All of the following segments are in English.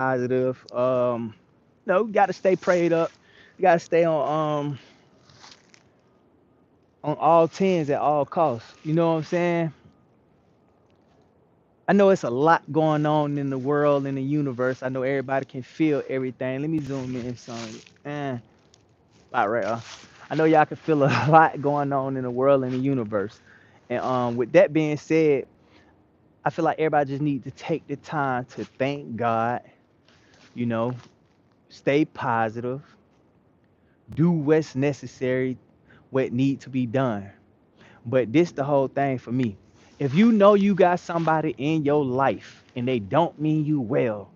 positive. No, you got to stay prayed up. You got to stay on all tens at all costs. You know what I'm saying? I know it's a lot going on in the world, in the universe. I know everybody can feel everything. Let me zoom in some. About right. I know y'all can feel a lot going on in the world and the universe. And with that being said, I feel like everybody just needs to take the time to thank God. You know, stay positive, do what's necessary, what need to be done. But this the whole thing for me. If you know you got somebody in your life and they don't mean you well,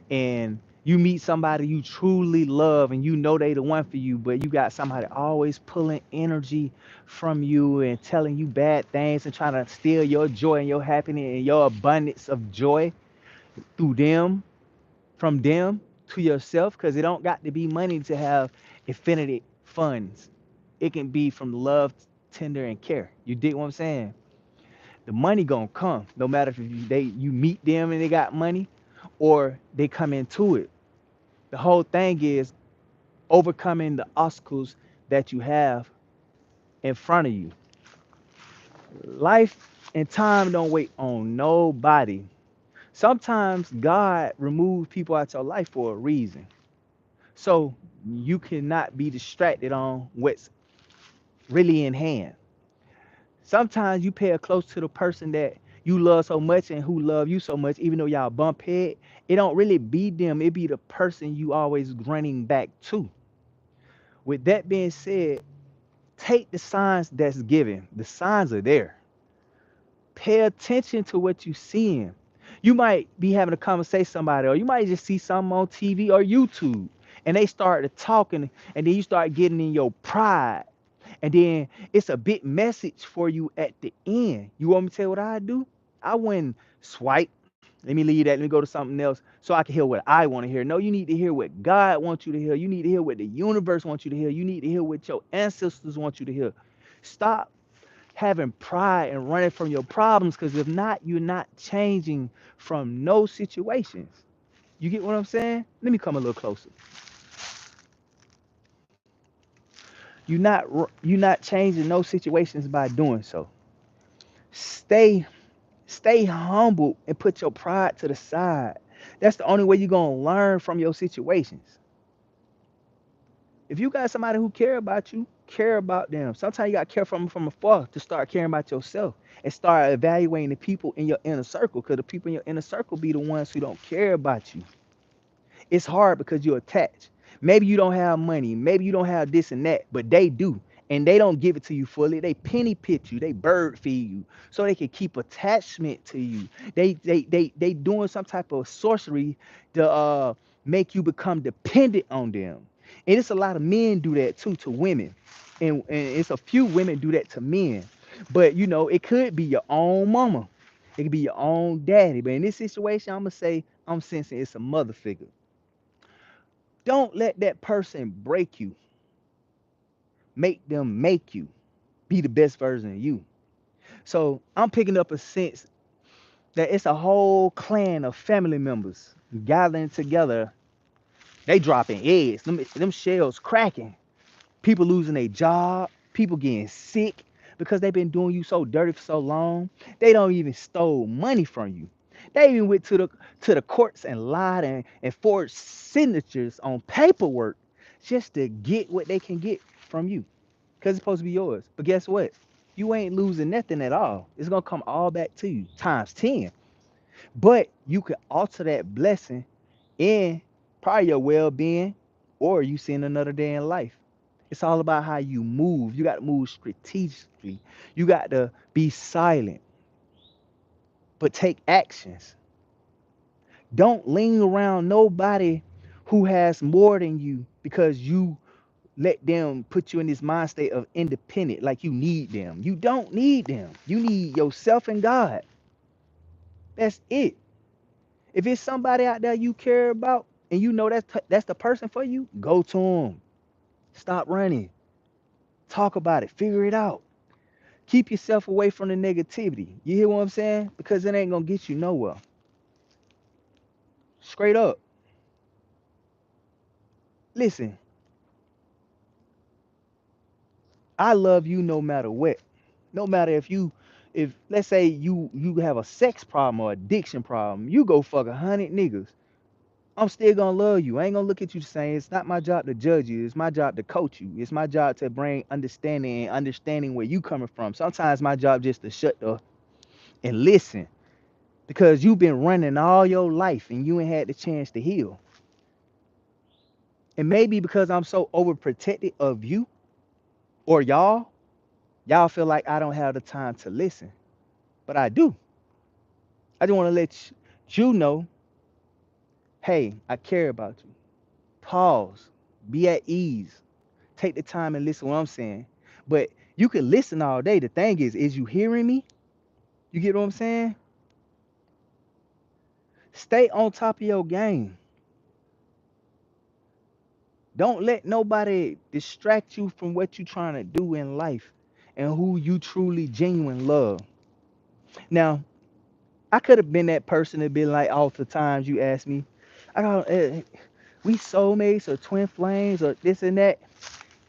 and you meet somebody you truly love and you know they the one for you, but you got somebody always pulling energy from you and telling you bad things and trying to steal your joy and your happiness and your abundance of joy through them, from them to yourself, because it don't got to be money to have infinity funds. It can be from love, tender, and care. You dig what I'm saying? The money gonna come, no matter if you meet them and they got money, or they come into it. The whole thing is overcoming the obstacles that you have in front of you. Life and time don't wait on nobody. Sometimes God removes people out your life for a reason. So you cannot be distracted on what's really in hand. Sometimes you pay a close to the person that you love so much and who love you so much, even though y'all bump head, it don't really be them. It be the person you always running back to. With that being said, take the signs that's given. The signs are there. Pay attention to what you seeing. You might be having a conversation with somebody, or you might just see something on TV or YouTube, and they start to talking, and then you start getting in your pride, and then it's a big message for you at the end. You want me to tell you what I do? I wouldn't swipe. Let me leave that. Let me go to something else so I can hear what I want to hear. No, you need to hear what God wants you to hear. You need to hear what the universe wants you to hear. You need to hear what your ancestors want you to hear. Stop having pride and running from your problems, because if not, you're not changing from no situations. You get what I'm saying? Let me come a little closer. You're not changing no situations by doing so. Stay stay humble and put your pride to the side. That's the only way you're gonna learn from your situations. If you got somebody who care about you, care about them. Sometimes you gotta care from afar to start caring about yourself and start evaluating the people in your inner circle. Because the people in your inner circle be the ones who don't care about you. It's hard because you're attached. Maybe you don't have money, maybe you don't have this and that, but they do. And they don't give it to you fully. They penny pinch you, they bird feed you so they can keep attachment to you. They doing some type of sorcery to make you become dependent on them. And it's a lot of men do that too to women. And it's a few women do that to men. But it could be your own mama. It could be your own daddy. But in this situation, I'm gonna say I'm sensing it's a mother figure. Don't let that person break you. Make them make you be the best version of you. So I'm picking up a sense that it's a whole clan of family members gathering together. They dropping eggs, them shells cracking. People losing their job, people getting sick because they've been doing you so dirty for so long. They don't even stole money from you. They even went to the courts and lied and forged signatures on paperwork just to get what they can get from you. Because it's supposed to be yours. But guess what? You ain't losing nothing at all. It's gonna come all back to you times 10. But you could alter that blessing in probably your well-being, or you seeing another day in life. It's all about how you move. You got to move strategically. You got to be silent, but take actions. Don't lean around nobody who has more than you because you let them put you in this mind state of independent, like you need them. You don't need them. You need yourself and God. That's it. If it's somebody out there you care about and you know that's the person for you, go to them. Stop running. Talk about it. Figure it out. Keep yourself away from the negativity. You hear what I'm saying? Because it ain't gonna get you nowhere. Straight up. Listen, I love you no matter what. No matter if let's say you have a sex problem or addiction problem, you go fuck 100 niggas. I'm still gonna love you. I ain't gonna look at you the same. It's not my job to judge you. It's my job to coach you. It's my job to bring understanding and understanding where you coming from. Sometimes my job just to shut the and listen because you've been running all your life and you ain't had the chance to heal. And maybe because I'm so overprotected of you or y'all feel like I don't have the time to listen. But I do. I just want to let you know, hey, I care about you. Pause. Be at ease. Take the time and listen to what I'm saying. But you can listen all day. The thing is you hearing me? You get what I'm saying? Stay on top of your game. Don't let nobody distract you from what you're trying to do in life and who you truly genuine love. Now, I could have been that person that been like all the times you asked me, I got we soulmates or twin flames or this and that,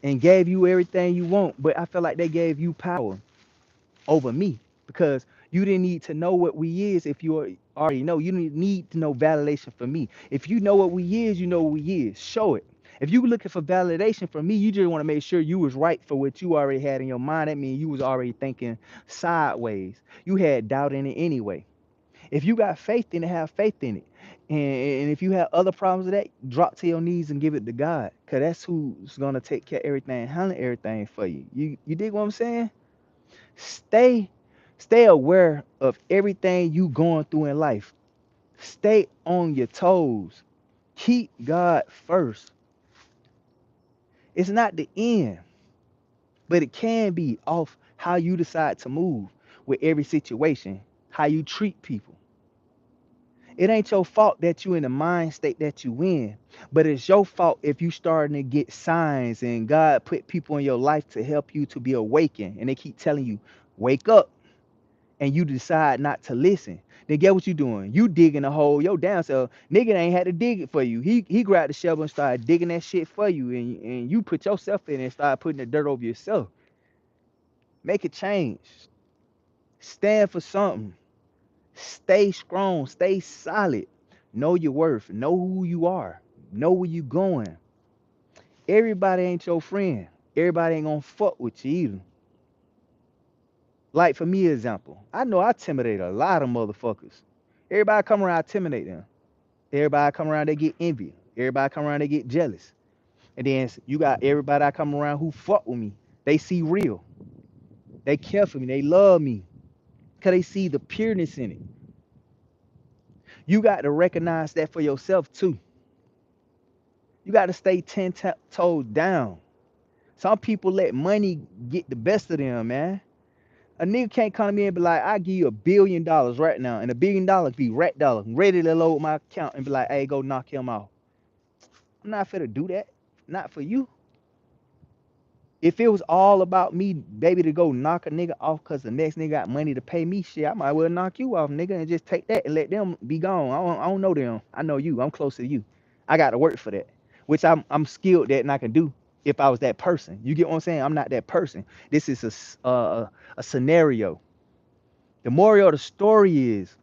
and gave you everything you want. But I feel like they gave you power over me because you didn't need to know what we is if you already know. You didn't need to know validation from me. If you know what we is, you know what we is. Show it. If you were looking for validation from me, you just want to make sure you was right for what you already had in your mind. That means you was already thinking sideways. You had doubt in it anyway. If you got faith in it, have faith in it. And if you have other problems with that, drop to your knees and give it to God. Cause that's who's gonna take care of everything, handle everything for you. You dig what I'm saying? Stay stay aware of everything you going through in life. Stay on your toes. Keep God first. It's not the end, but it can be off how you decide to move with every situation, how you treat people. It ain't your fault that you in the mind state that you in, but it's your fault if you starting to get signs and God put people in your life to help you to be awakened and they keep telling you, wake up, and you decide not to listen. Then get what you doing. You digging a hole, your damn self. Nigga ain't had to dig it for you. He grabbed the shovel and started digging that shit for you, and you put yourself in and start putting the dirt over yourself. Make a change. Stand for something. Stay strong, stay solid. Know your worth. Know who you are. Know where you going. Everybody ain't your friend. Everybody ain't gonna fuck with you either. Like for me, example, I know I intimidate a lot of motherfuckers. Everybody come around, I intimidate them. Everybody come around, they get envy. Everybody come around, they get jealous. And then you got everybody I come around who fuck with me. They see real. They care for me. They love me. Cause they see the pureness in it. You got to recognize that for yourself too. You got to stay toes down. Some people let money get the best of them, man. A nigga can't come to me and be like, I give you $1 billion right now, and $1 billion be rat dollar, ready to load my account and be like, hey, go knock him off. I'm not finna do that. Not for you. If it was all about me, baby, to go knock a nigga off because the next nigga got money to pay me, shit, I might well knock you off, nigga, and just take that and let them be gone. I don't know them. I know you. I'm close to you. I got to work for that, which I'm skilled at and I can do if I was that person. You get what I'm saying? I'm not that person. This is a scenario. The moral of the story is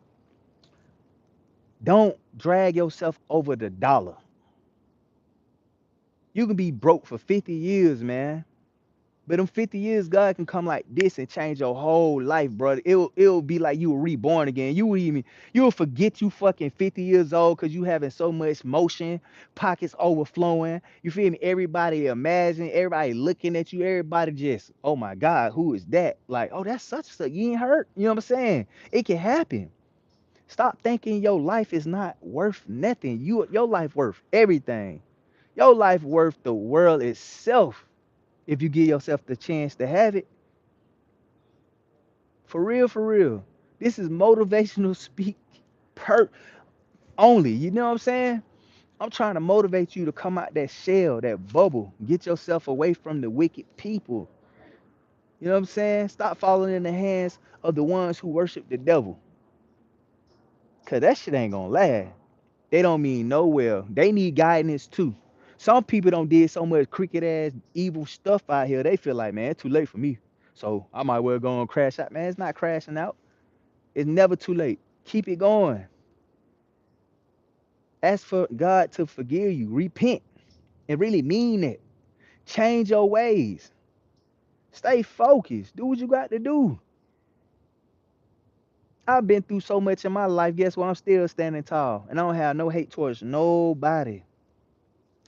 don't drag yourself over the dollar. You can be broke for 50 years, man. But in 50 years, God can come like this and change your whole life, brother. It'll be like you were reborn again. You'll forget you fucking 50 years old because you having so much motion, pockets overflowing. You feel me? Everybody imagine, everybody looking at you, everybody just, oh my God, who is that? Like, oh, that's such and such. You ain't hurt. You know what I'm saying? It can happen. Stop thinking your life is not worth nothing. Your life worth everything. Your life worth the world itself. If you give yourself the chance to have it, for real, for real. This is motivational speak per only. You know what I'm saying? I'm trying to motivate you to come out that shell, that bubble, get yourself away from the wicked people. You know what I'm saying? Stop falling in the hands of the ones who worship the devil. Cause that shit ain't gonna last. They don't mean no well. They need guidance too. Some people don't did so much cricket ass evil stuff out here. They feel like, man, it's too late for me. So I might well go and crash out. Man, it's not crashing out. It's never too late. Keep it going. Ask for God to forgive you. Repent and really mean it. Change your ways. Stay focused. Do what you got to do. I've been through so much in my life. Guess what? I'm still standing tall. And I don't have no hate towards nobody.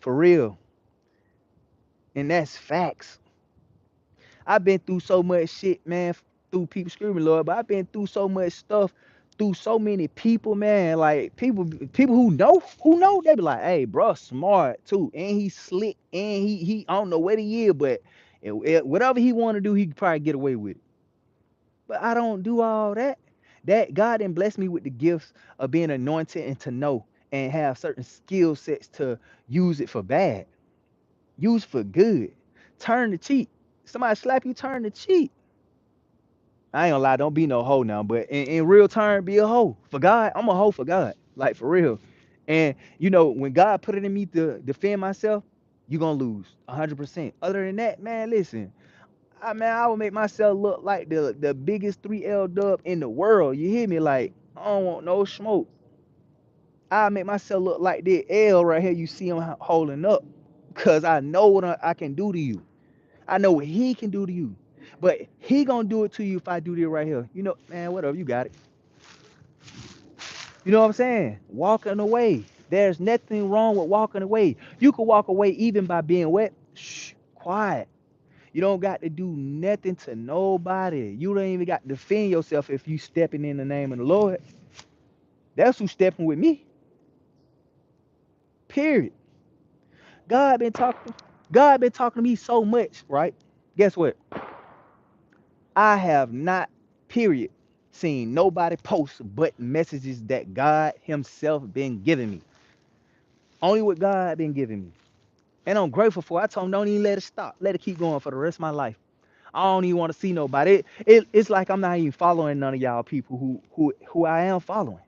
For real. And that's facts. I've been through so much shit, man, through people screaming, Lord, but I've been through so much stuff through so many people, man. Like people who know, they be like, hey, bro, smart too. And he slick and he I don't know what he is, but whatever he want to do, he could probably get away with it. But I don't do all that. That God didn't bless me with the gifts of being anointed and to know and have certain skill sets to use it for bad. Use for good. Turn the cheek. Somebody slap you, turn the cheek. I ain't gonna lie, don't be no hoe now, but in real turn, be a hoe. For God, I'm a hoe for God. Like for real. And when God put it in me to defend myself, you gonna lose 100%. Other than that, man, listen. I would make myself look like the biggest 3L dub in the world. You hear me? Like, I don't want no smoke. I make myself look like the L right here you see him holding up. Cause I know what I can do to you. I know what he can do to you. But he gonna do it to you if I do this right here. Man, whatever, you got it. You know what I'm saying? Walking away. There's nothing wrong with walking away. You can walk away even by being wet. Shh, quiet. You don't got to do nothing to nobody. You don't even got to defend yourself if you stepping in the name of the Lord. That's who's stepping with me. Period. God been talking. God been talking to me so much, right? Guess what? I have not, period, seen nobody post but messages that God Himself been giving me. Only what God been giving me. And I'm grateful for it. I told him, don't even let it stop. Let it keep going for the rest of my life. I don't even want to see nobody. It's like I'm not even following none of y'all people who I am following.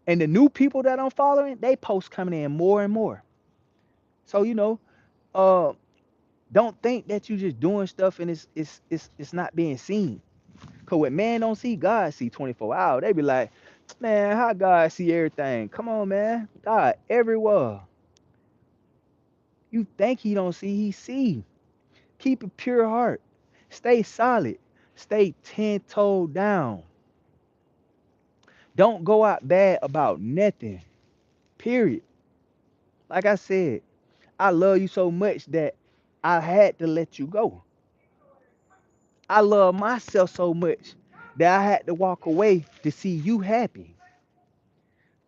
And the new people that I'm following, they post coming in more and more. So uh, don't think that you just doing stuff and it's not being seen. Cause what man don't see, God see 24 hours. They be like, man, how God see everything? Come on, man. God everywhere. You think He don't see, He see. Keep a pure heart. Stay solid. Stay 10 toed down. Don't go out bad about nothing. Period. Like I said, I love you so much that I had to let you go. I love myself so much that I had to walk away to see you happy.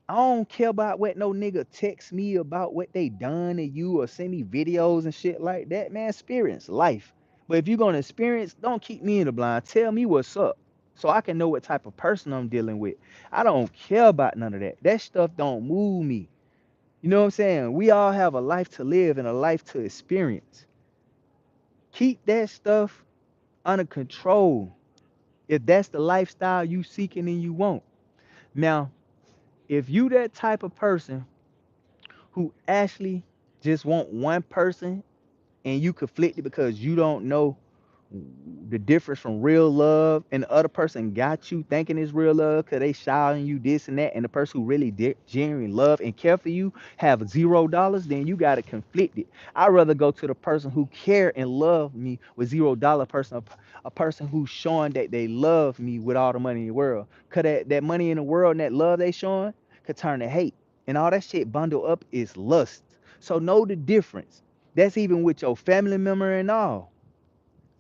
I don't care about what no nigga text me about what they done to you or send me videos and shit like that. Man, experience life. But if you're gonna experience, don't keep me in the blind. Tell me what's up so I can know what type of person I'm dealing with. I don't care about none of that. That stuff don't move me. You know what I'm saying? We all have a life to live and a life to experience. Keep that stuff under control if that's the lifestyle you seeking and you want. Now, if you that type of person who actually just want one person and you conflicted because you don't know the difference from real love and the other person got you thinking it's real love because they shouting you this and that, and the person who really genuinely love and care for you have $0, then you got it conflicted. I'd rather go to the person who care and love me with $0 person, a person who's showing that they love me with all the money in the world, because that money in the world and that love they showing could turn to hate, and all that shit bundled up is lust. So know the difference. That's even with your family member and all.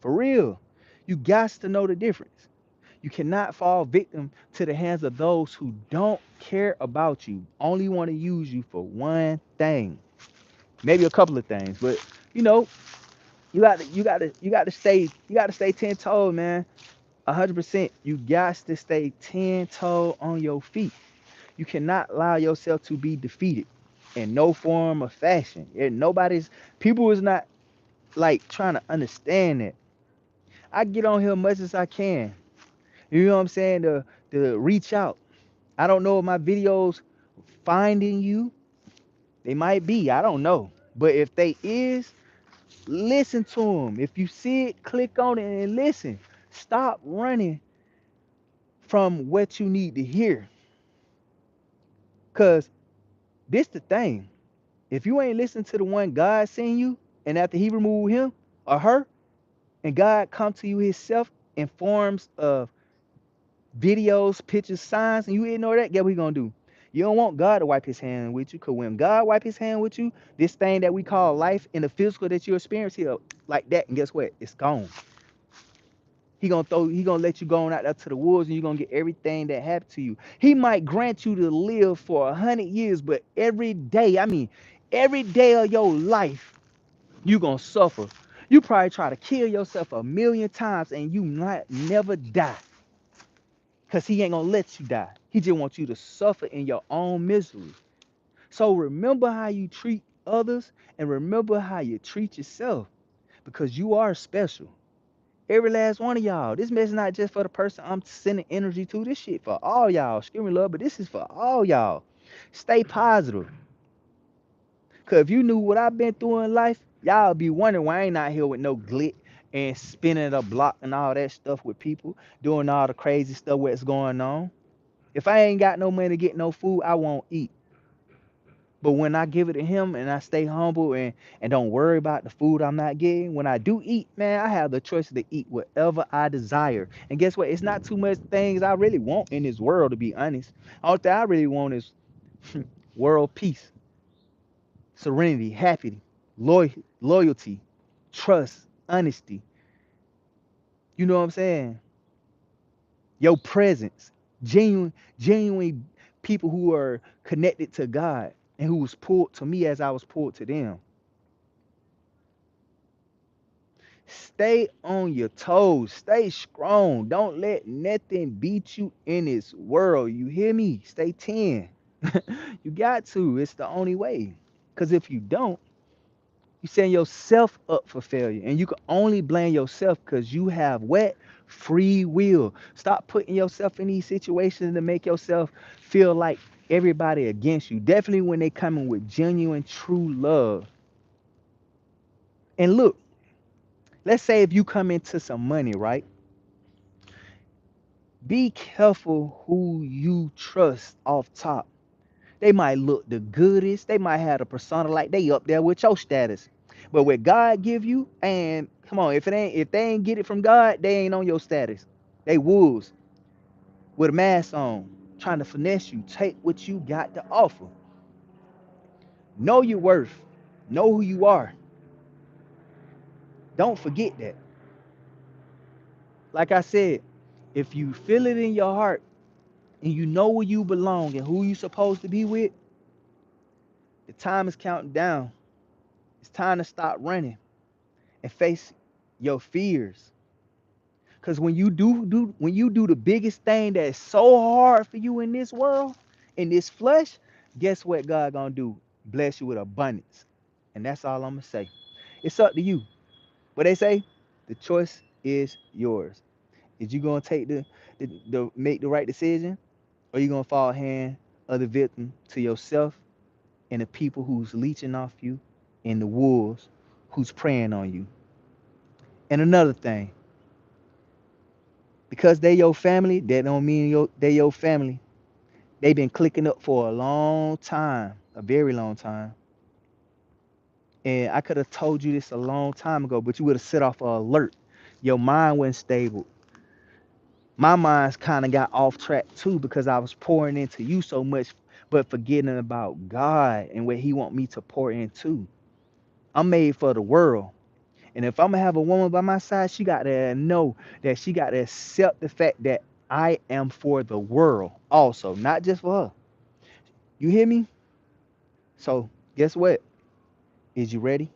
For real. You got to know the difference. You cannot fall victim to the hands of those who don't care about you, only want to use you for one thing. Maybe a couple of things, but you know, you got to stay 10 toes, man. 100%. You got to stay 10 toes on your feet. You cannot allow yourself to be defeated in no form or fashion. People is not like trying to understand that. I get on here much as I can. You know what I'm saying? To reach out. I don't know if my videos finding you. They might be. I don't know. But if they is, listen to them. If you see it, click on it and listen. Stop running from what you need to hear. Cause this the thing. If you ain't listen to the one God sent you, and after he removed him or her, and God come to you himself in forms of videos, pictures, signs, and you ignore that, guess what he gonna do? You don't want God to wipe his hand with you, because when God wipe his hand with you, this thing that we call life and the physical that you experience here like that, and guess what? It's gone. He gonna let you go on out there to the woods, and you're gonna get everything that happened to you. He might grant you to live for 100 years, but every day, I mean, every day of your life, you gonna suffer. You probably try to kill yourself a million times and you might never die. Because he ain't gonna let you die. He just wants you to suffer in your own misery. So remember how you treat others and remember how you treat yourself. Because you are special. Every last one of y'all. This message not just for the person I'm sending energy to. This shit for all y'all. Screaming love, but this is for all y'all. Stay positive. Cause if you knew what I've been through in life, y'all be wondering why I ain't out here with no glick and spinning a block and all that stuff with people, doing all the crazy stuff what's going on. If I ain't got no money to get no food, I won't eat. But when I give it to him and I stay humble and don't worry about the food I'm not getting, when I do eat, man, I have the choice to eat whatever I desire. And guess what? It's not too much things I really want in this world, to be honest. All that I really want is world peace, serenity, happiness, loyalty, trust, honesty. You know what I'm saying? Your presence, genuine people who are connected to God and who was pulled to me as I was pulled to them. Stay on your toes. Stay strong. Don't let nothing beat you in this world. You hear me? Stay 10. You got to. It's the only way. Because if you don't, you setting yourself up for failure. And you can only blame yourself because you have what? Free will. Stop putting yourself in these situations to make yourself feel like everybody against you. Definitely when they coming with genuine, true love. And look, let's say if you come into some money, right? Be careful who you trust off top. They might look the goodest. They might have a persona like they up there with your status. But what God give you, and come on, if they ain't get it from God, they ain't on your status. They wolves with a mask on, trying to finesse you. Take what you got to offer. Know your worth. Know who you are. Don't forget that. Like I said, if you feel it in your heart and you know where you belong and who you supposed to be with, the time is counting down. It's time to stop running and face your fears. Cause when you do the biggest thing that's so hard for you in this world, in this flesh, guess what God gonna do? Bless you with abundance. And that's all I'm gonna say. It's up to you. What they say, the choice is yours. Is you gonna take the make the right decision, or you gonna fall hand of the victim to yourself and the people who's leeching off you and the wolves who's preying on you? And another thing, because they your family, that don't mean they your family. They been clicking up for a long time, a very long time. And I could have told you this a long time ago, but you would have set off an alert. Your mind wasn't stable. My mind's kind of got off track too because I was pouring into you so much, but forgetting about God and what He want me to pour into. I'm made for the world. And if I'm gonna have a woman by my side, she got to know that she got to accept the fact that I am for the world also, not just for her. You hear me? So guess what? Is you ready?